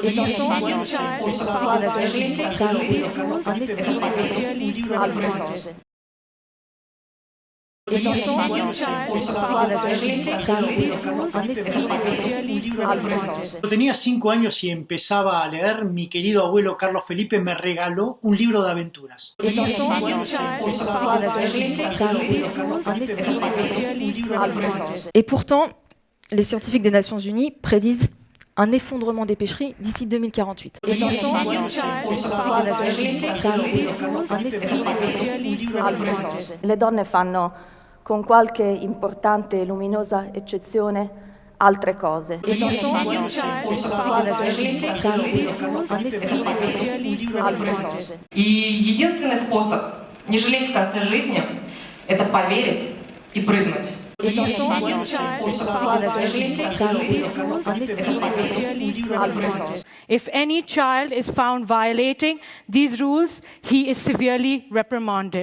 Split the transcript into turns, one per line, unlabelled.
Et dans son child is found violating these rules, he is severely reprimanded. Et dans son child is found violating these rules, he is severely reprimanded.
Cuando tenía 5 años y empezaba a leer, mi querido abuelo Carlos Felipe me regaló un libro de aventuras.
Et dans son child is found violating these rules, he is severely reprimanded.
Et pourtant, les scientifiques des Nations Unies prédisent un effondrement des pêcheries d'ici 2048.
Et dans son child is found violating these rules, he is severely reprimanded.
Le donne fanno, con qualche importante e luminosa eccezione, altre cose.
Et dans son child is found violating these rules, he is severely reprimanded.
И единственный способ не жалеть в конце жизни – это поверить и прыгнуть.
Et dans son child is found violating these rules, he is severely reprimanded. If any child is found violating these rules, he is severely reprimanded.